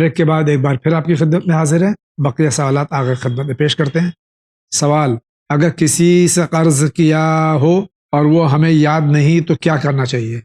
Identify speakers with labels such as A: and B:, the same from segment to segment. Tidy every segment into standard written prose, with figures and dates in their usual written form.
A: Break کے بعد ایک بار پھر آپ کی خدمت میں حاضر ہیں. بقیہ سوالات آگے خدمت میں پیش کرتے ہیں. سوال: اگر کسی سے قرض کیا ہو اور وہ ہمیں یاد نہیں تو کیا کرنا چاہیے؟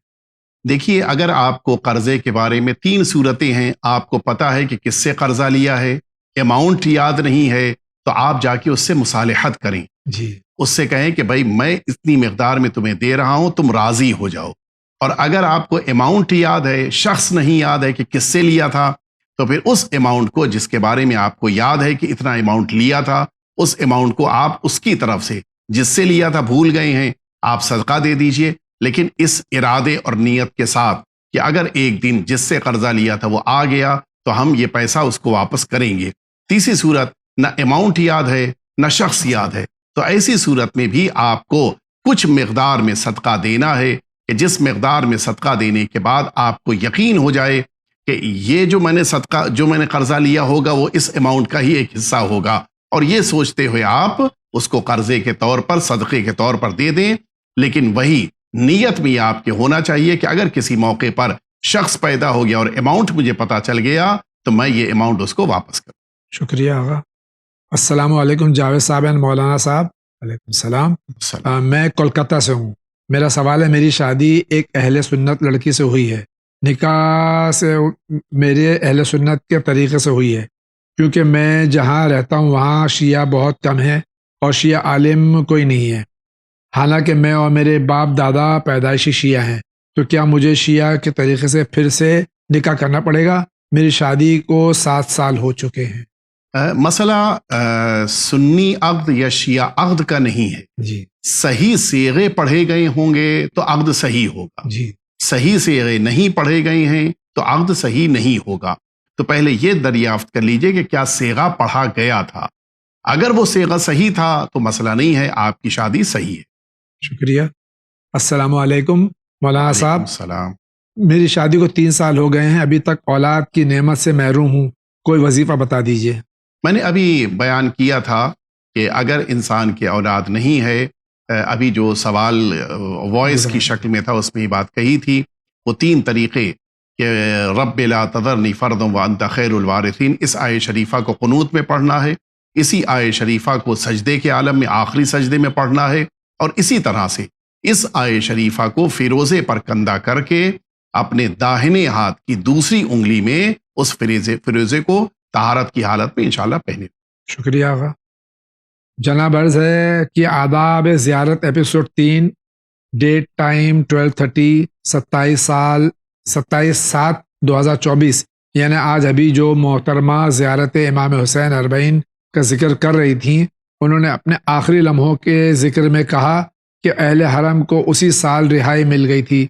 B: دیکھیے، اگر آپ کو قرضے کے بارے میں 3 صورتیں ہیں، آپ کو پتہ ہے کہ کس سے قرضہ لیا ہے، اماؤنٹ یاد نہیں ہے، تو آپ جا کے اس سے مصالحت کریں.
A: جی.
B: اس سے کہیں کہ بھائی میں اتنی مقدار میں تمہیں دے رہا ہوں، تم راضی ہو جاؤ. اور اگر آپ کو اماؤنٹ یاد ہے، شخص نہیں یاد ہے کہ کس سے لیا تھا، تو پھر اس اماؤنٹ کو جس کے بارے میں آپ کو یاد ہے کہ اتنا اماؤنٹ لیا تھا، اس اماؤنٹ کو آپ اس کی طرف سے جس سے لیا تھا بھول گئے ہیں، آپ صدقہ دے دیجئے. لیکن اس ارادے اور نیت کے ساتھ کہ اگر ایک دن جس سے قرضہ لیا تھا وہ آ گیا تو ہم یہ پیسہ اس کو واپس کریں گے. تیسری صورت: نہ اماؤنٹ یاد ہے نہ شخص یاد ہے، تو ایسی صورت میں بھی آپ کو کچھ مقدار میں صدقہ دینا ہے کہ جس مقدار میں صدقہ دینے کے بعد آپ کو یقین ہو جائے کہ یہ جو میں نے قرضہ لیا ہوگا وہ اس اماؤنٹ کا ہی ایک حصہ ہوگا، اور یہ سوچتے ہوئے آپ اس کو قرضے کے طور پر، صدقے کے طور پر دے دیں. لیکن وہی نیت بھی آپ کے ہونا چاہیے کہ اگر کسی موقع پر شخص پیدا ہو گیا اور اماؤنٹ مجھے پتا چل گیا تو میں یہ اماؤنٹ اس کو واپس کروں.
A: شکریہ آغا. السلام علیکم جاوید صاحب اینڈ مولانا صاحب. وعلیکم السلام. میں کولکتہ سے ہوں. میرا سوال ہے، میری شادی ایک اہل سنت لڑکی سے ہوئی ہے. نکاح سے میرے اہل سنت کے طریقے سے ہوئی ہے، کیونکہ میں جہاں رہتا ہوں وہاں شیعہ بہت کم ہیں اور شیعہ عالم کوئی نہیں ہے. حالانکہ میں اور میرے باپ دادا پیدائشی شیعہ ہیں، تو کیا مجھے شیعہ کے طریقے سے پھر سے نکاح کرنا پڑے گا؟ میری شادی کو 7 سال ہو چکے ہیں.
B: مسئلہ سنی عقد یا شیعہ عقد کا نہیں ہے.
A: جی.
B: صحیح صیغے پڑھے گئے ہوں گے تو عقد صحیح ہوگا.
A: جی.
B: صحیح صیغے نہیں پڑھے گئے ہیں تو عقد صحیح نہیں ہوگا. تو پہلے یہ دریافت کر لیجئے کہ کیا صیغہ پڑھا گیا تھا. اگر وہ صیغہ صحیح تھا تو مسئلہ نہیں ہے، آپ کی شادی صحیح ہے.
A: شکریہ. السلام علیکم مولانا صاحب.
B: السلام.
A: میری شادی کو 3 سال ہو گئے ہیں، ابھی تک اولاد کی نعمت سے محروم ہوں. کوئی وظیفہ بتا دیجئے.
B: میں نے ابھی بیان کیا تھا کہ اگر انسان کی اولاد نہیں ہے، ابھی جو سوال وائس کی شکل میں تھا اس میں یہ بات کہی تھی، وہ 3 طریقے کہ رب لا تذرنی فردا وانت خیر الوارثین، اس آیت شریفہ کو قنوت میں پڑھنا ہے، اسی آیت شریفہ کو سجدے کے عالم میں آخری سجدے میں پڑھنا ہے، اور اسی طرح سے اس آیت شریفہ کو فیروزے پر کندہ کر کے اپنے داہنے ہاتھ کی دوسری انگلی میں اس فیروزے کو طہارت کی حالت میں انشاءاللہ پہنے.
A: شکریہ آقا. جناب عرض ہے کہ آداب زیارت ایپیسوڈ 3، ڈیٹ ٹائم 12:30، 27/7/2024، یعنی آج ابھی جو محترمہ زیارت امام حسین اربعین کا ذکر کر رہی تھیں، انہوں نے اپنے آخری لمحوں کے ذکر میں کہا کہ اہل حرم کو اسی سال رہائی مل گئی تھی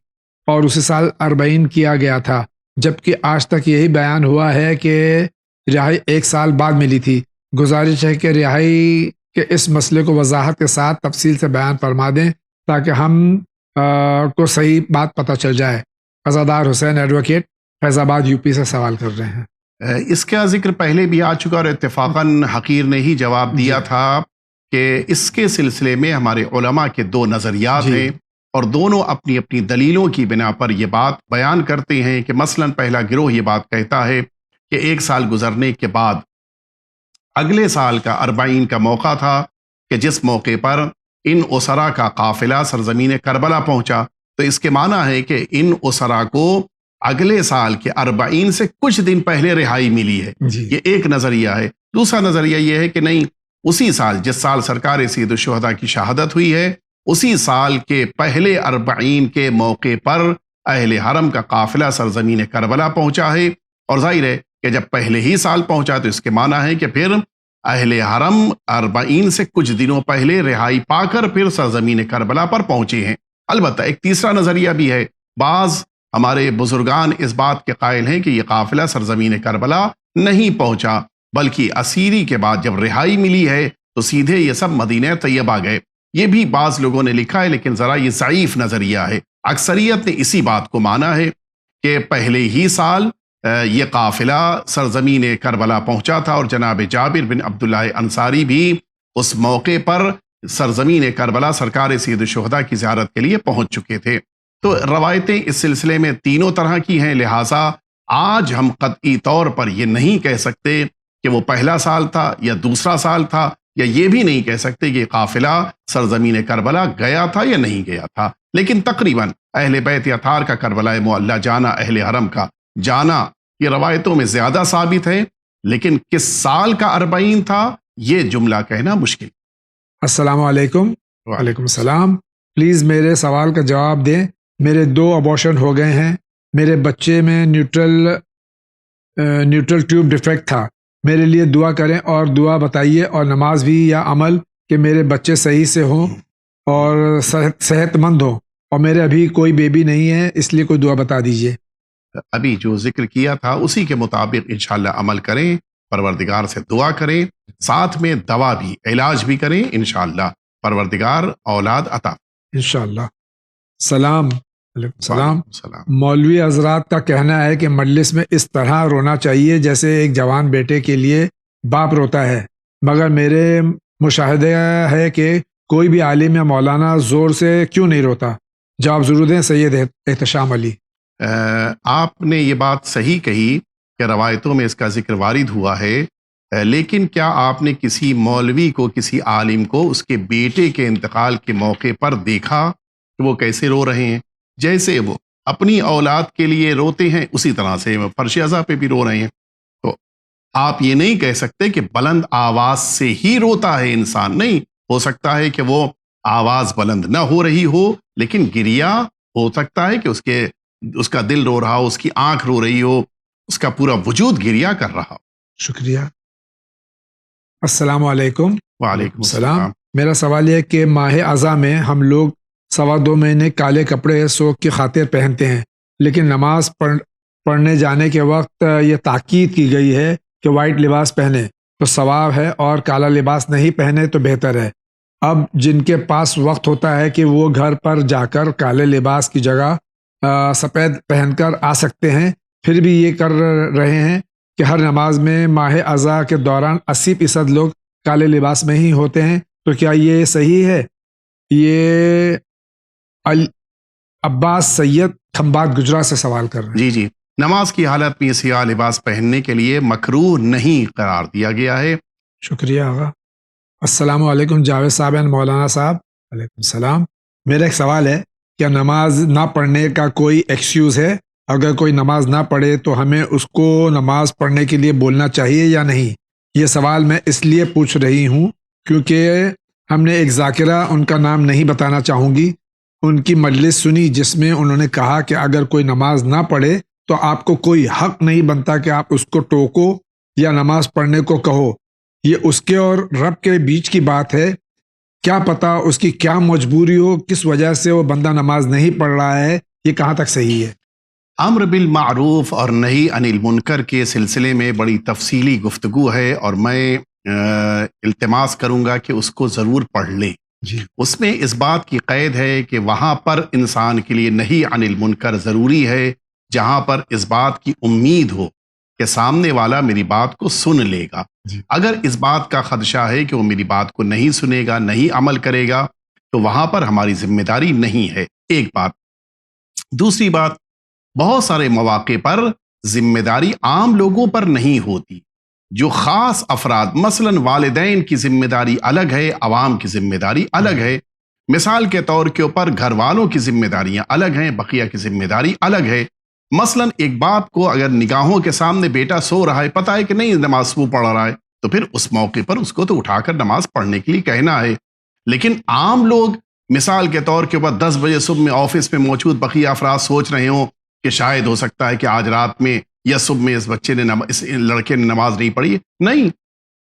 A: اور اسی سال اربعین کیا گیا تھا، جبکہ آج تک یہی بیان ہوا ہے کہ رہائی 1 سال بعد ملی تھی. گزارش ہے کہ رہائی کے اس مسئلے کو وضاحت کے ساتھ تفصیل سے بیان فرما دیں تاکہ ہم کو صحیح بات پتہ چل جائے. عزادار حسین ایڈوکیٹ، فیض آباد یو پی سے سوال کر رہے ہیں.
B: اس کا ذکر پہلے بھی آ چکا اور اتفاقاً حقیر نے ہی جواب دیا تھا کہ اس کے سلسلے میں ہمارے علماء کے 2 نظریات ہیں، اور دونوں اپنی اپنی دلیلوں کی بنا پر یہ بات بیان کرتے ہیں کہ مثلاً پہلا گروہ یہ بات کہتا ہے کہ 1 سال گزرنے کے بعد اگلے سال کا اربعین کا موقع تھا کہ جس موقع پر ان اسرا کا قافلہ سرزمین کربلا پہنچا، تو اس کے معنی ہے کہ ان اسرا کو اگلے سال کے اربعین سے کچھ دن پہلے رہائی ملی ہے. یہ ایک نظریہ ہے. دوسرا نظریہ یہ ہے کہ نہیں، اسی سال جس سال سرکار سید الشہداء کی شہادت ہوئی ہے، اسی سال کے پہلے اربعین کے موقع پر اہل حرم کا قافلہ سرزمین کربلا پہنچا ہے، اور ظاہر ہے کہ جب پہلے ہی سال پہنچا تو اس کے معنی ہے کہ پھر اہل حرم اربعین سے کچھ دنوں پہلے رہائی پا کر پھر سرزمین کربلا پر پہنچے ہیں. البتہ ایک تیسرا نظریہ بھی ہے. بعض ہمارے بزرگان اس بات کے قائل ہیں کہ یہ قافلہ سرزمین کربلا نہیں پہنچا، بلکہ اسیری کے بعد جب رہائی ملی ہے تو سیدھے یہ سب مدینہ طیبہ گئے. یہ بھی بعض لوگوں نے لکھا ہے، لیکن ذرا یہ ضعیف نظریہ ہے. اکثریت نے اسی بات کو مانا ہے کہ پہلے ہی سال یہ قافلہ سرزمین کربلا پہنچا تھا، اور جناب جابر بن عبداللہ انصاری بھی اس موقع پر سرزمین کربلا سرکار سید الشہداء کی زیارت کے لیے پہنچ چکے تھے. تو روایتیں اس سلسلے میں 3 طرح کی ہیں، لہٰذا آج ہم قطعی طور پر یہ نہیں کہہ سکتے کہ وہ پہلا سال تھا یا دوسرا سال تھا، یا یہ بھی نہیں کہہ سکتے کہ قافلہ سرزمین کربلا گیا تھا یا نہیں گیا تھا، لیکن تقریباً اہل بیت اطہار کا کربلا معلیٰ جانا، اہل حرم کا جانا، یہ روایتوں میں زیادہ ثابت ہے، لیکن کس سال کا 40 تھا یہ جملہ کہنا مشکل۔
A: السلام علیکم۔ وعلیکم السلام۔ پلیز میرے سوال کا جواب دیں۔ میرے 2 ابارشن ہو گئے ہیں، میرے بچے میں نیوٹرل ٹیوب ڈیفیکٹ تھا، میرے لیے دعا کریں اور دعا بتائیے، اور نماز بھی یا عمل کہ میرے بچے صحیح سے ہوں اور صحت مند ہوں، اور میرے ابھی کوئی بیبی نہیں ہے، اس لیے کوئی دعا بتا دیجیے۔
B: ابھی جو ذکر کیا تھا اسی کے مطابق انشاءاللہ عمل کریں، پروردگار سے دعا کریں، ساتھ میں دوا بھی، علاج بھی کریں، انشاءاللہ پروردگار اولاد عطا۔
A: انشاءاللہ۔ سلام علیکم۔ السلام۔
B: السلام۔
A: مولوی حضرات کا کہنا ہے کہ مجلس میں اس طرح رونا چاہیے جیسے ایک جوان بیٹے کے لیے باپ روتا ہے، مگر میرے مشاہدہ ہے کہ کوئی بھی عالم یا مولانا زور سے کیوں نہیں روتا؟ جواب ضرور دیں سید احتشام علی۔
B: آپ نے یہ بات صحیح کہی کہ روایتوں میں اس کا ذکر وارد ہوا ہے، لیکن کیا آپ نے کسی مولوی کو، کسی عالم کو اس کے بیٹے کے انتقال کے موقع پر دیکھا کہ وہ کیسے رو رہے ہیں؟ جیسے وہ اپنی اولاد کے لیے روتے ہیں اسی طرح سے فرش ازا پہ بھی رو رہے ہیں۔ تو آپ یہ نہیں کہہ سکتے کہ بلند آواز سے ہی روتا ہے انسان، نہیں، ہو سکتا ہے کہ وہ آواز بلند نہ ہو رہی ہو لیکن گریا ہو سکتا ہے کہ اس کا دل رو رہا ہو، اس کی آنکھ رو رہی ہو، اس کا پورا وجود گریا کر رہا ہو۔
A: شکریہ۔ السلام علیکم۔
B: وعلیکم
A: السلام۔
B: السلام۔
A: میرا سوال یہ ہے کہ ماہ اعضاء میں ہم لوگ 2.25 مہینے کالے کپڑے سوگ کی خاطر پہنتے ہیں، لیکن نماز پڑھنے جانے کے وقت یہ تاکید کی گئی ہے کہ وائٹ لباس پہنے تو ثواب ہے اور کالا لباس نہیں پہنے تو بہتر ہے۔ اب جن کے پاس وقت ہوتا ہے کہ وہ گھر پر جا کر کالے لباس کی جگہ سفید پہن کر آ سکتے ہیں، پھر بھی یہ کر رہے ہیں کہ ہر نماز میں ماہ اعضاء کے دوران 80% لوگ کالے لباس میں ہی ہوتے ہیں، تو کیا یہ صحیح ہے؟ یہ عباس سید کھمبات گجرات سے سوال کر رہے ہیں۔
B: جی، نماز کی حالت میں سیاہ لباس پہننے کے لیے مکروہ نہیں قرار دیا گیا ہے۔
A: شکریہ آغا۔ السلام علیکم جاوید صاحب اینڈ مولانا صاحب۔ وعلیکم السلام۔ میرا ایک سوال ہے، کیا نماز نہ پڑھنے کا کوئی ایکسکیوز ہے؟ اگر کوئی نماز نہ پڑھے تو ہمیں اس کو نماز پڑھنے کے لیے بولنا چاہیے یا نہیں؟ یہ سوال میں اس لیے پوچھ رہی ہوں کیونکہ ہم نے ایک ذاکرہ، ان کا نام نہیں بتانا چاہوں گی، ان کی مجلس سنی جس میں انہوں نے کہا کہ اگر کوئی نماز نہ پڑھے تو آپ کو کوئی حق نہیں بنتا کہ آپ اس کو ٹوکو یا نماز پڑھنے کو کہو۔ یہ اس کے اور رب کے بیچ کی بات ہے، کیا پتا اس کی کیا مجبوری ہو، کس وجہ سے وہ بندہ نماز نہیں پڑھ رہا ہے، یہ کہاں تک صحیح ہے؟
B: امر بالمعروف اور نہی عن المنکر کے سلسلے میں بڑی تفصیلی گفتگو ہے، اور میں التماس کروں گا کہ اس کو ضرور پڑھ لیں۔
A: جی۔
B: اس میں اس بات کی قید ہے کہ وہاں پر انسان کے لیے نہی عن المنکر ضروری ہے جہاں پر اس بات کی امید ہو کہ سامنے والا میری بات کو سن لے گا۔
A: جی۔
B: اگر اس بات کا خدشہ ہے کہ وہ میری بات کو نہیں سنے گا، نہیں عمل کرے گا، تو وہاں پر ہماری ذمہ داری نہیں ہے، ایک بات۔ دوسری بات، بہت سارے مواقع پر ذمہ داری عام لوگوں پر نہیں ہوتی، جو خاص افراد، مثلا والدین کی ذمہ داری الگ ہے، عوام کی ذمہ داری الگ ہے۔ مثال کے طور کے اوپر گھر والوں کی ذمہ داریاں الگ ہیں، بقیہ کی ذمہ داری الگ ہے۔ مثلا ایک باپ کو اگر نگاہوں کے سامنے بیٹا سو رہا ہے، پتہ ہے کہ نہیں نماز وہ پڑھ رہا ہے، تو پھر اس موقع پر اس کو تو اٹھا کر نماز پڑھنے کے لیے کہنا ہے۔ لیکن عام لوگ مثال کے طور کے اوپر 10 بجے صبح میں آفس میں موجود بقیہ افراد سوچ رہے ہوں کہ شاید ہو سکتا ہے کہ آج رات میں یا صبح میں اس لڑکے نے نماز نہیں پڑھی، نہیں،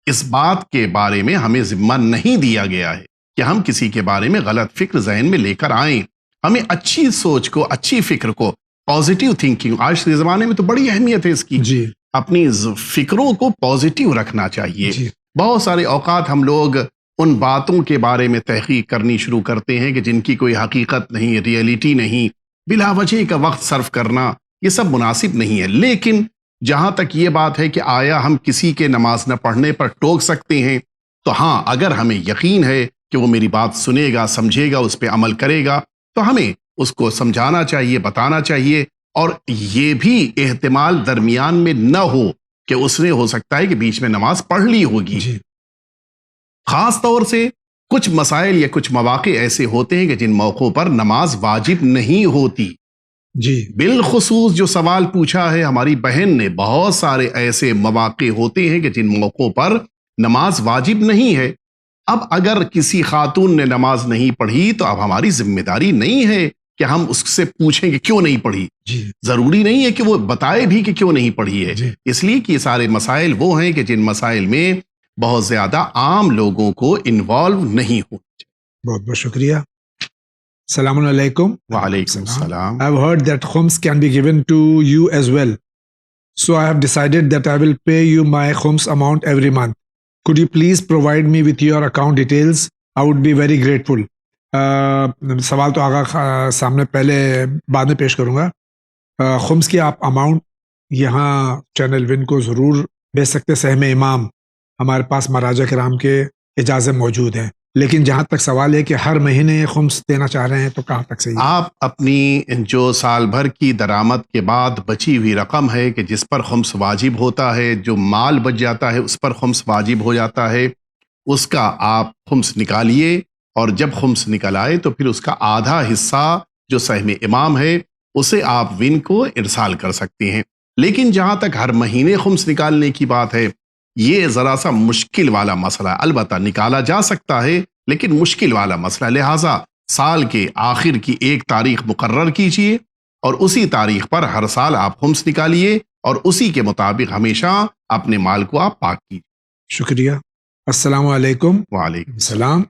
B: اس بات کے بارے میں ہمیں ذمہ نہیں دیا گیا ہے کہ ہم کسی کے بارے میں غلط فکر ذہن میں لے کر آئیں۔ ہمیں اچھی سوچ کو، اچھی فکر کو، پازیٹیو تھنکنگ، آج کے زمانے میں تو بڑی اہمیت ہے اس کی،
A: جی۔
B: اپنی فکروں کو پازیٹیو رکھنا چاہیے۔
A: جی۔
B: بہت سارے اوقات ہم لوگ ان باتوں کے بارے میں تحقیق کرنی شروع کرتے ہیں کہ جن کی کوئی حقیقت نہیں، ریئلٹی نہیں، بلا وجہ کا وقت صرف کرنا، یہ سب مناسب نہیں ہے۔ لیکن جہاں تک یہ بات ہے کہ آیا ہم کسی کے نماز نہ پڑھنے پر ٹوک سکتے ہیں، تو ہاں، اگر ہمیں یقین ہے کہ وہ میری بات سنے گا، سمجھے گا، اس پہ عمل کرے گا، تو ہمیں اس کو سمجھانا چاہیے، بتانا چاہیے، اور یہ بھی احتمال درمیان میں نہ ہو کہ اس نے ہو سکتا ہے کہ بیچ میں نماز پڑھ لی ہوگی.
A: جی
B: خاص طور سے کچھ مسائل یا کچھ مواقع ایسے ہوتے ہیں کہ جن موقعوں پر نماز واجب نہیں ہوتی.
A: جی
B: بالخصوص جو سوال پوچھا ہے ہماری بہن نے، بہت سارے ایسے مواقع ہوتے ہیں کہ جن موقعوں پر نماز واجب نہیں ہے. اب اگر کسی خاتون نے نماز نہیں پڑھی تو اب ہماری ذمہ داری نہیں ہے کہ ہم اس سے پوچھیں کہ کیوں نہیں پڑھی.
A: جی
B: ضروری نہیں ہے کہ وہ بتائے بھی کہ کیوں نہیں پڑھی ہے.
A: جی
B: اس لیے کہ یہ سارے مسائل وہ ہیں کہ جن مسائل میں بہت زیادہ عام لوگوں کو انوالو نہیں ہو.
A: بہت بہت شکریہ. السلام علیکم.
B: وعلیکم السلام.
A: I've heard that khums can be given to you as well. So I have decided that I will pay you my khums amount every month. Could you please provide me with your account details? I would be very grateful. سوال تو آگا سامنے پہلے بعد میں پیش کروں گا. خمس کی آپ اماؤنٹ یہاں چینل ون کو ضرور بھیج سکتے. سہم امام ہمارے پاس مراجع کرام کے اجازت موجود ہیں، لیکن جہاں تک سوال ہے کہ ہر مہینے خمس دینا چاہ رہے ہیں تو کہاں تک صحیح؟
B: آپ اپنی جو سال بھر کی درآمد کے بعد بچی ہوئی رقم ہے کہ جس پر خمس واجب ہوتا ہے، جو مال بچ جاتا ہے اس پر خمس واجب ہو جاتا ہے، اس کا آپ خمس نکالیے، اور جب خمس نکل آئے تو پھر اس کا آدھا حصہ جو سہم امام ہے اسے آپ ون کو ارسال کر سکتے ہیں. لیکن جہاں تک ہر مہینے خمس نکالنے کی بات ہے، یہ ذرا سا مشکل والا مسئلہ ہے. البتہ نکالا جا سکتا ہے لیکن مشکل والا مسئلہ، لہٰذا سال کے آخر کی ایک تاریخ مقرر کیجئے اور اسی تاریخ پر ہر سال آپ خمس نکالیے اور اسی کے مطابق ہمیشہ اپنے مال کو آپ پاک کیجئے.
A: شکریہ. السلام علیکم.
B: وعلیکم
A: السلام.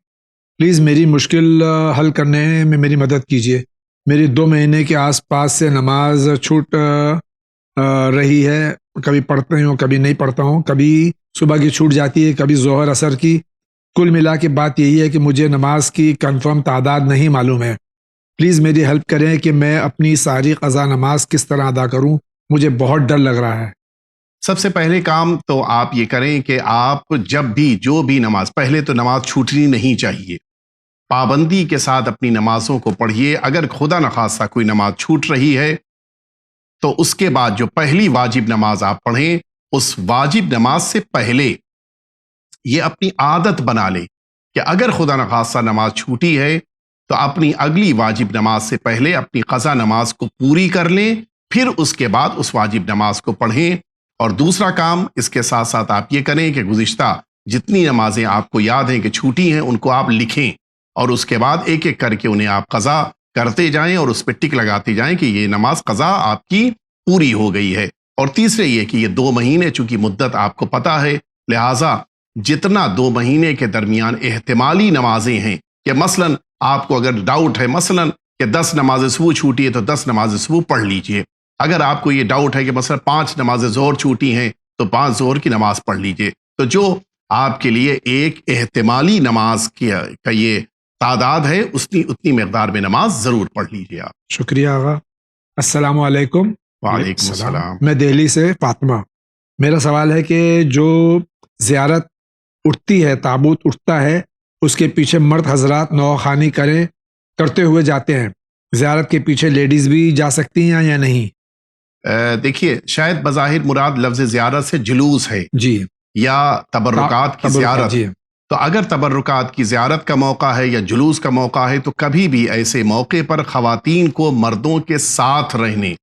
A: پلیز میری مشکل حل کرنے میں میری مدد کیجیے. میری 2 مہینے کے آس پاس سے نماز چھوٹ رہی ہے. کبھی پڑھتا ہوں کبھی نہیں پڑھتا ہوں، کبھی صبح کی چھوٹ جاتی ہے، کبھی ظہر عصر کی. کل ملا کے بات یہی ہے کہ مجھے نماز کی کنفرم تعداد نہیں معلوم ہے. پلیز میری ہیلپ کریں کہ میں اپنی ساری قضا نماز کس طرح ادا کروں. مجھے بہت ڈر لگ رہا ہے.
B: سب سے پہلے کام تو آپ یہ کریں کہ آپ جب بھی جو بھی نماز، پہلے تو نماز چھوٹنی نہیں چاہیے، پابندی کے ساتھ اپنی نمازوں کو پڑھیے. اگر خدا نخواستہ کوئی نماز چھوٹ رہی ہے تو اس کے بعد جو پہلی واجب نماز آپ پڑھیں، اس واجب نماز سے پہلے یہ اپنی عادت بنا لیں کہ اگر خدا نخواستہ نماز چھوٹی ہے تو اپنی اگلی واجب نماز سے پہلے اپنی قضا نماز کو پوری کر لیں، پھر اس کے بعد اس واجب نماز کو پڑھیں. اور دوسرا کام اس کے ساتھ ساتھ آپ یہ کریں کہ گزشتہ جتنی نمازیں آپ کو یاد ہیں کہ چھوٹی ہیں ان کو آپ لکھیں، اور اس کے بعد ایک ایک کر کے انہیں آپ قضا کرتے جائیں اور اس پہ ٹک لگاتے جائیں کہ یہ نماز قضا آپ کی پوری ہو گئی ہے. اور تیسرے یہ کہ یہ 2 مہینے چونکہ مدت آپ کو پتہ ہے، لہٰذا جتنا 2 مہینے کے درمیان احتمالی نمازیں ہیں کہ مثلاً آپ کو اگر ڈاؤٹ ہے مثلاً کہ 10 نماز صبح چھوٹی ہے تو 10 نماز صبح پڑھ لیجئے. اگر آپ کو یہ ڈاؤٹ ہے کہ مثلا 5 نماز ظہر چھوٹی ہیں تو 5 ظہر کی نماز پڑھ لیجئے. تو جو آپ کے لیے ایک احتمالی نماز کا یہ تعداد ہے اتنی مقدار میں نماز ضرور پڑھ لیجئے آپ.
A: شکریہ آغا. السلام علیکم.
B: وعلیکم السلام.
A: میں دہلی سے فاطمہ. میرا سوال ہے کہ جو زیارت اٹھتی ہے، تابوت اٹھتا ہے، اس کے پیچھے مرد حضرات نوخوانی کرتے ہوئے جاتے ہیں، زیارت کے پیچھے لیڈیز بھی جا سکتی ہیں یا نہیں؟
B: دیکھیے، شاید بظاہر مراد لفظ زیارت سے جلوس ہے
A: جی،
B: یا تبرکات کی زیارت.
A: جی.
B: تو اگر تبرکات کی زیارت کا موقع ہے یا جلوس کا موقع ہے تو کبھی بھی ایسے موقع پر خواتین کو مردوں کے ساتھ رہنے،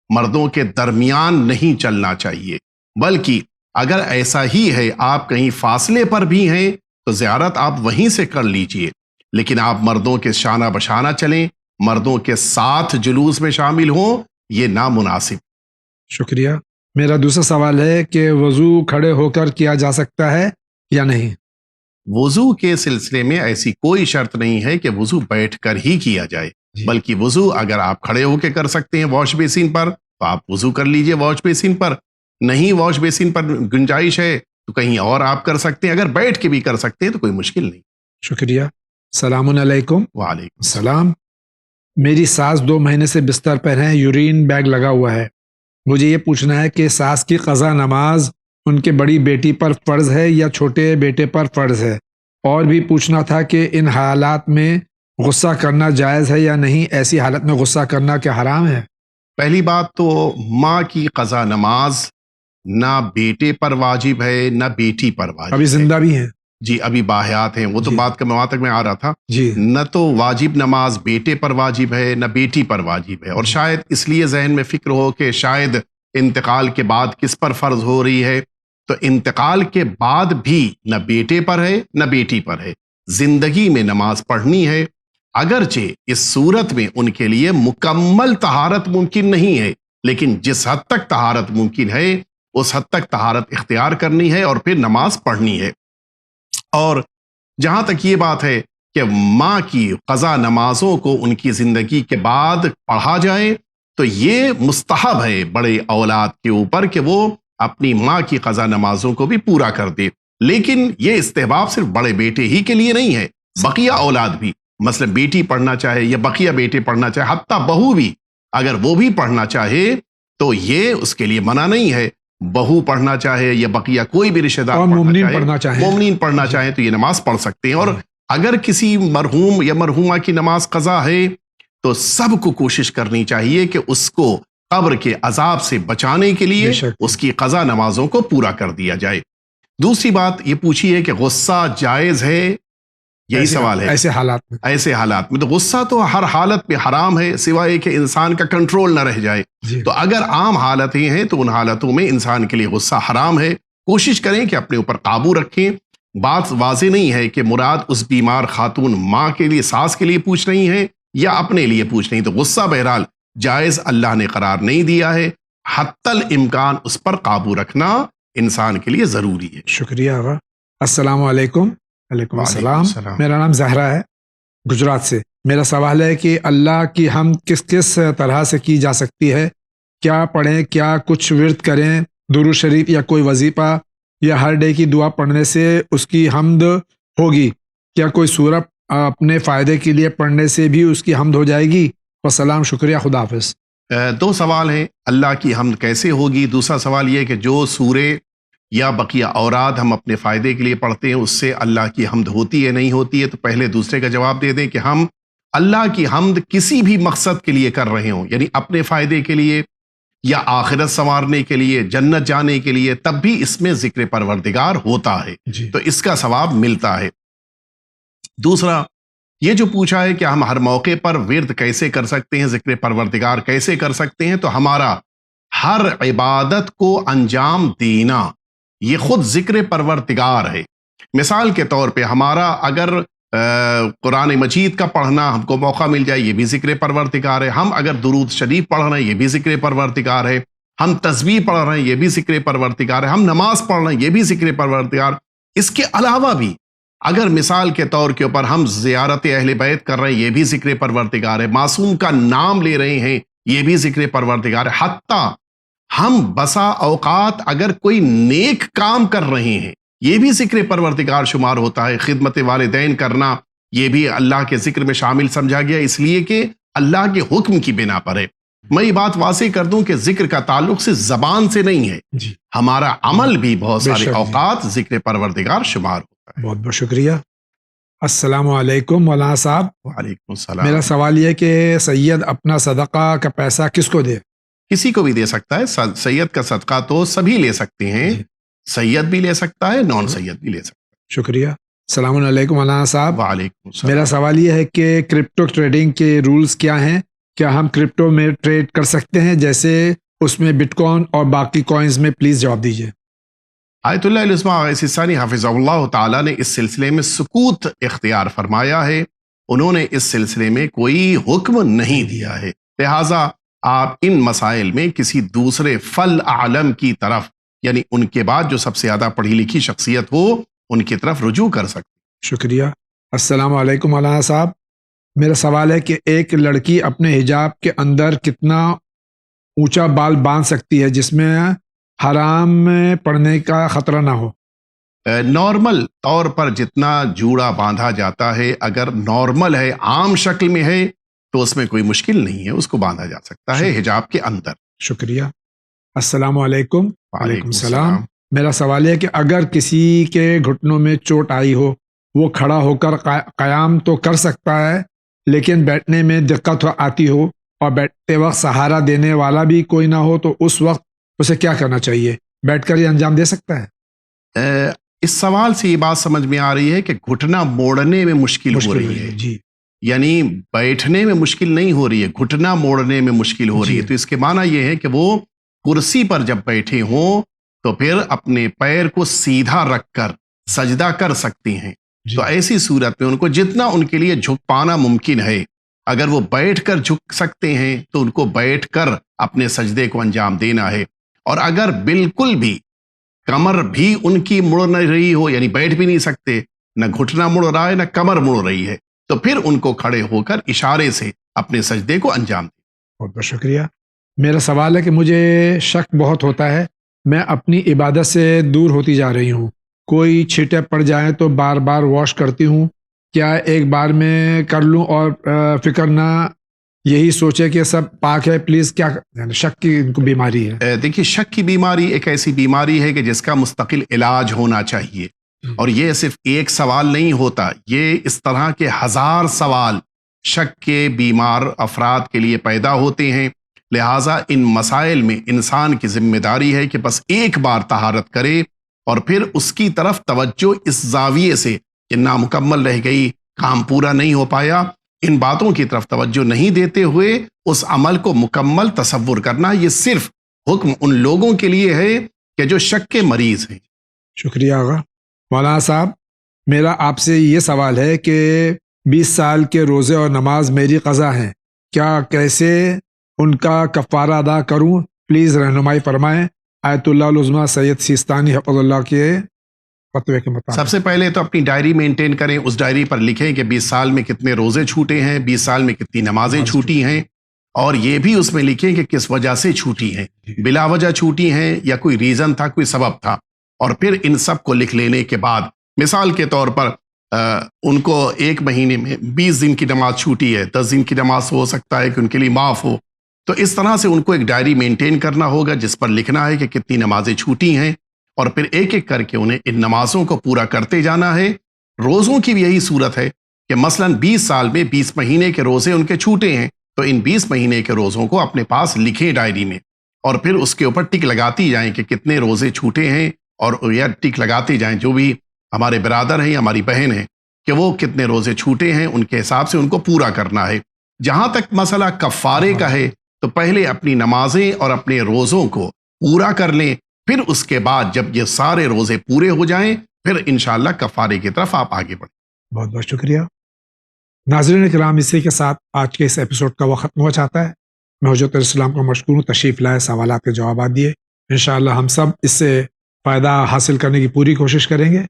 B: مردوں کے درمیان نہیں چلنا چاہیے. بلکہ اگر ایسا ہی ہے آپ کہیں فاصلے پر بھی ہیں تو زیارت آپ وہیں سے کر لیجئے، لیکن آپ مردوں کے شانہ بشانہ چلیں، مردوں کے ساتھ جلوس میں شامل ہوں، یہ نامناسب.
A: شکریہ. میرا دوسرا سوال ہے کہ وضو کھڑے ہو کر کیا جا سکتا ہے یا نہیں؟
B: وضو کے سلسلے میں ایسی کوئی شرط نہیں ہے کہ وضو بیٹھ کر ہی کیا جائے، بلکہ وضو اگر آپ کھڑے ہو کے کر سکتے ہیں واش بیسن پر تو آپ وضو کر لیجئے واش بیسن پر. نہیں واش بیسن پر گنجائش ہے تو کہیں اور آپ کر سکتے ہیں، اگر بیٹھ کے بھی کر سکتے ہیں تو کوئی مشکل نہیں.
A: شکریہ. السلام علیکم.
B: وعلیکم
A: السلام. میری ساس 2 مہینے سے بستر پر ہیں، یورین بیگ لگا ہوا ہے. مجھے یہ پوچھنا ہے کہ ساس کی قضا نماز ان کے بڑی بیٹی پر فرض ہے یا چھوٹے بیٹے پر فرض ہے؟ اور بھی پوچھنا تھا کہ ان حالات میں غصہ کرنا جائز ہے یا نہیں؟ ایسی حالت میں غصہ کرنا کیا حرام ہے؟
B: پہلی بات تو ماں کی قضا نماز نہ بیٹے پر واجب ہے نہ بیٹی پر واجب
A: ابھی
B: ہے.
A: زندہ بھی ہیں.
B: جی ابھی باحیات ہیں، وہ تو
A: جی.
B: بات کا وہاں تک میں آ رہا تھا.
A: جی
B: نہ تو واجب نماز بیٹے پر واجب ہے نہ بیٹی پر واجب ہے، اور شاید اس لیے ذہن میں فکر ہو کہ شاید انتقال کے بعد کس پر فرض ہو رہی ہے. تو انتقال کے بعد بھی نہ بیٹے پر ہے نہ بیٹی پر ہے، زندگی میں نماز پڑھنی ہے. اگرچہ اس صورت میں ان کے لیے مکمل طہارت ممکن نہیں ہے، لیکن جس حد تک طہارت ممکن ہے اس حد تک طہارت اختیار کرنی ہے اور پھر نماز پڑھنی ہے. اور جہاں تک یہ بات ہے کہ ماں کی قضا نمازوں کو ان کی زندگی کے بعد پڑھا جائے تو یہ مستحب ہے بڑے اولاد کے اوپر کہ وہ اپنی ماں کی قضا نمازوں کو بھی پورا کر دے. لیکن یہ استحباب صرف بڑے بیٹے ہی کے لیے نہیں ہے، بقیہ اولاد بھی، مثلا بیٹی پڑھنا چاہے یا بقیہ بیٹے پڑھنا چاہے، حتیٰ بہو بھی اگر وہ بھی پڑھنا چاہے تو یہ اس کے لیے منع نہیں ہے. بہو پڑھنا چاہے یا بقیہ کوئی بھی رشتہ دار
A: پڑھنا چاہے،
B: مومنین پڑھنا چاہیں تو یہ نماز پڑھ سکتے ہیں. اور اگر کسی مرحوم یا مرحومہ کی نماز قضا ہے تو سب کو کوشش کرنی چاہیے کہ اس کو قبر کے عذاب سے بچانے کے لیے اس کی قضا نمازوں کو پورا کر دیا جائے. دوسری بات یہ پوچھی ہے کہ غصہ جائز ہے، یہی سوال ہے. ایسے حالات میں تو غصہ تو ہر حالت میں حرام ہے سوائے کہ انسان کا کنٹرول نہ رہ جائے. تو اگر عام حالتیں ہیں تو ان حالتوں میں انسان کے لیے غصہ حرام ہے. کوشش کریں کہ اپنے اوپر قابو رکھیں. بات واضح نہیں ہے کہ مراد اس بیمار خاتون ماں کے لیے، ساس کے لیے پوچھ رہی ہیں یا اپنے لیے پوچھ رہی ہیں. تو غصہ بہرحال جائز اللہ نے قرار نہیں دیا ہے، حتی الامکان اس پر قابو رکھنا انسان کے لیے ضروری ہے.
A: شکریہ آقا. السلام علیکم. وعلیکم السلام. میرا نام زہرا ہے، گجرات سے. میرا سوال ہے کہ اللہ کی حمد کس کس طرح سے کی جا سکتی ہے؟ کیا پڑھیں؟ کیا کچھ ورد کریں؟ درود شریف یا کوئی وظیفہ یا ہر ڈے کی دعا پڑھنے سے اس کی حمد ہوگی؟ کیا کوئی سورت اپنے فائدے کے لیے پڑھنے سے بھی اس کی حمد ہو جائے گی؟ والسلام. شکریہ. خدا حافظ.
B: دو سوال ہیں، اللہ کی حمد کیسے ہوگی. دوسرا سوال یہ کہ جو سورے یا بقیہ اوراد ہم اپنے فائدے کے لیے پڑھتے ہیں اس سے اللہ کی حمد ہوتی ہے نہیں ہوتی ہے. تو پہلے دوسرے کا جواب دے دیں کہ ہم اللہ کی حمد کسی بھی مقصد کے لیے کر رہے ہوں، یعنی اپنے فائدے کے لیے یا آخرت سنوارنے کے لیے، جنت جانے کے لیے، تب بھی اس میں ذکر پروردگار ہوتا ہے. تو اس کا ثواب ملتا ہے. دوسرا یہ جو پوچھا ہے کہ ہم ہر موقع پر ورد کیسے کر سکتے ہیں، ذکر پروردگار کیسے کر سکتے ہیں، تو ہمارا ہر عبادت کو انجام دینا یہ خود ذکر پروردگار ہے. مثال کے طور پہ ہمارا اگر قرآن مجید کا پڑھنا ہم کو موقع مل جائے یہ بھی ذکر پروردگار ہے. ہم اگر درود شریف پڑھ رہے ہیں یہ بھی ذکر پروردگار ہے. ہم تسبیح پڑھ رہے ہیں یہ بھی ذکر پروردگار ہے. ہم نماز پڑھ رہے ہیں یہ بھی ذکر پروردگار. اس کے علاوہ بھی اگر مثال کے طور کے اوپر ہم زیارت اہل بیت کر رہے ہیں یہ بھی ذکر پروردگار ہے. معصوم کا نام لے رہے ہیں یہ بھی ذکر پروردگار ہے. حتیٰ ہم بسا اوقات اگر کوئی نیک کام کر رہے ہیں یہ بھی ذکر پروردگار شمار ہوتا ہے. خدمت والدین کرنا یہ بھی اللہ کے ذکر میں شامل سمجھا گیا، اس لیے کہ اللہ کے حکم کی بنا پر ہے. میں یہ بات واضح کر دوں کہ ذکر کا تعلق سے زبان سے نہیں ہے، ہمارا عمل بھی بہت سارے اوقات ذکر پروردگار شمار ہوتا ہے.
A: بہت بہت شکریہ. السلام علیکم مولانا صاحب.
B: وعلیکم السلام.
A: میرا سوال یہ کہ سید اپنا صدقہ کا پیسہ کس کو دے؟
B: کسی کو بھی دے سکتا ہے. سید کا صدقہ تو سبھی لے سکتے ہیں، سید بھی لے سکتا ہے، نان سید بھی لے سکتا ہے.
A: شکریہ. السلام علیکم مولانا صاحب.
B: وعلیکم السلام.
A: میرا سوال یہ ہے کہ کرپٹو ٹریڈنگ کے رولز کیا ہیں؟ کیا ہم کرپٹو میں ٹریڈ کر سکتے ہیں جیسے اس میں بٹ کوائن اور باقی کوائنز میں؟ پلیز جواب دیجیے.
B: آیت اللہ العظمہ سیستانی حافظ اللہ تعالیٰ نے اس سلسلے میں سکوت اختیار فرمایا ہے. انہوں نے اس سلسلے میں کوئی حکم نہیں دیا ہے، لہٰذا آپ ان مسائل میں کسی دوسرے فل عالم کی طرف، یعنی ان کے بعد جو سب سے زیادہ پڑھی لکھی شخصیت ہو ان کی طرف رجوع کر سکتے.
A: شکریہ. السلام علیکم مولانا صاحب. میرا سوال ہے کہ ایک لڑکی اپنے حجاب کے اندر کتنا اونچا بال باندھ سکتی ہے جس میں حرام میں پڑنے کا خطرہ نہ ہو؟
B: نارمل طور پر جتنا جوڑا باندھا جاتا ہے اگر نارمل ہے، عام شکل میں ہے تو اس میں کوئی مشکل نہیں ہے، اس کو باندھا جا سکتا ہے حجاب کے اندر.
A: شکریہ. السلام علیکم. وعلیکم السلام. میرا سوال ہے کہ اگر کسی کے گھٹنوں میں چوٹ آئی ہو، وہ کھڑا ہو کر قیام تو کر سکتا ہے لیکن بیٹھنے میں دقت آتی ہو اور بیٹھتے وقت سہارا دینے والا بھی کوئی نہ ہو تو اس وقت اسے کیا کرنا چاہیے؟ بیٹھ کر یہ انجام دے سکتا ہے؟
B: اس سوال سے یہ بات سمجھ میں آ رہی ہے کہ گھٹنا موڑنے میں مشکل ہو رہی ہے.
A: جی،
B: یعنی بیٹھنے میں مشکل نہیں ہو رہی ہے، گھٹنا موڑنے میں مشکل ہو رہی ہے. تو اس کے معنی یہ ہے کہ وہ کرسی پر جب بیٹھے ہوں تو پھر اپنے پیر کو سیدھا رکھ کر سجدہ کر سکتے ہیں. تو ایسی صورت میں ان کو جتنا ان کے لیے جھک پانا ممکن ہے، اگر وہ بیٹھ کر جھک سکتے ہیں تو ان کو بیٹھ کر اپنے سجدے کو انجام دینا ہے. اور اگر بالکل بھی کمر بھی ان کی مڑ نہیں رہی ہو، یعنی بیٹھ بھی نہیں سکتے، نہ گھٹنا مڑ رہا ہے نہ کمر مڑ رہی ہے، تو پھر ان کو کھڑے ہو کر اشارے سے اپنے سجدے کو انجام دیں.
A: بہت بہت شکریہ. میرا سوال ہے کہ مجھے شک بہت ہوتا ہے، میں اپنی عبادت سے دور ہوتی جا رہی ہوں. کوئی چھینٹے پڑ جائیں تو بار بار واش کرتی ہوں. کیا ایک بار میں کر لوں اور فکر نہ یہی سوچے کہ سب پاک ہے؟ پلیز کیا یعنی شک کی ان کو بیماری ہے؟
B: دیکھیے، شک کی بیماری ایک ایسی بیماری ہے کہ جس کا مستقل علاج ہونا چاہیے. اور یہ صرف ایک سوال نہیں ہوتا، یہ اس طرح کے ہزار سوال شک کے بیمار افراد کے لیے پیدا ہوتے ہیں. لہٰذا ان مسائل میں انسان کی ذمہ داری ہے کہ بس ایک بار طہارت کرے اور پھر اس کی طرف توجہ اس زاویے سے کہ نامکمل رہ گئی، کام پورا نہیں ہو پایا، ان باتوں کی طرف توجہ نہیں دیتے ہوئے اس عمل کو مکمل تصور کرنا. یہ صرف حکم ان لوگوں کے لیے ہے کہ جو شک کے مریض ہیں.
A: شکریہ آغا. مولانا صاحب، میرا آپ سے یہ سوال ہے کہ 20 سال کے روزے اور نماز میری قضا ہیں، کیا کیسے ان کا کفارہ ادا کروں؟ پلیز رہنمائی فرمائیں. آیت اللہ العظمیٰ سید سیستانی حفظ اللہ کے فتوے کے مطابق.
B: سب سے پہلے تو اپنی ڈائری مینٹین کریں. اس ڈائری پر لکھیں کہ 20 سال میں کتنے روزے چھوٹے ہیں، 20 سال میں کتنی نمازیں چھوٹی ہیں، اور یہ بھی اس میں لکھیں کہ کس وجہ سے چھوٹی ہیں، بلا وجہ چھوٹی ہیں یا کوئی ریزن تھا، کوئی سبب تھا. اور پھر ان سب کو لکھ لینے کے بعد مثال کے طور پر ان کو ایک مہینے میں 20 دن کی نماز چھوٹی ہے، 10 دن کی نماز ہو سکتا ہے کہ ان کے لیے معاف ہو. تو اس طرح سے ان کو ایک ڈائری مینٹین کرنا ہوگا جس پر لکھنا ہے کہ کتنی نمازیں چھوٹی ہیں، اور پھر ایک ایک کر کے انہیں ان نمازوں کو پورا کرتے جانا ہے. روزوں کی بھی یہی صورت ہے کہ مثلاً 20 سال میں 20 مہینے کے روزے ان کے چھوٹے ہیں، تو ان 20 مہینے کے روزوں کو اپنے پاس لکھیں ڈائری میں، اور پھر اس کے اوپر ٹک لگاتی جائیں کہ کتنے روزے چھوٹے ہیں، اور یا ٹک لگاتے جائیں جو بھی ہمارے برادر ہیں، ہماری بہن ہیں، کہ وہ کتنے روزے چھوٹے ہیں، ان کے حساب سے ان کو پورا کرنا ہے. جہاں تک مسئلہ کفارے کا ہے تو پہلے اپنی نمازیں اور اپنے روزوں کو پورا کر لیں، پھر اس کے بعد جب یہ سارے روزے پورے ہو جائیں پھر انشاءاللہ کفارے کی طرف آپ آگے بڑھیں.
A: بہت بہت شکریہ. ناظرین کرام، اسی کے ساتھ آج کے اس ایپیسوڈ کا وقت ختم ہو جاتا ہے. میں حضرت السلام کو مشکور ہوں، تشریف لائے، سوالات کے جوابات دیے. انشاءاللہ ہم سب اس سے فائدہ حاصل کرنے کی پوری کوشش کریں گے.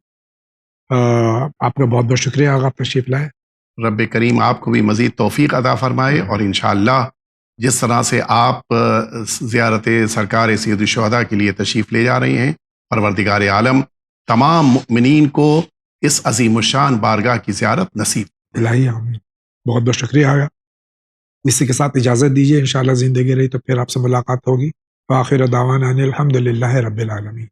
A: آپ کا بہت بہت شکریہ آغا، آپ تشریف لائے.
B: رب کریم آپ کو بھی مزید توفیق عطا فرمائے، اور انشاءاللہ جس طرح سے آپ زیارت سرکار سید الشہداء کے لیے تشریف لے جا رہی ہیں، پروردگار عالم تمام مؤمنین کو اس عظیم الشان بارگاہ کی زیارت نصیب.
A: الہی آمین. بہت بہت شکریہ آغا. اسی کے ساتھ اجازت دیجیے، انشاءاللہ زندگی رہی تو پھر آپ سے ملاقات ہوگی. وآخر دعوانا ان الحمد للہ رب العالمین.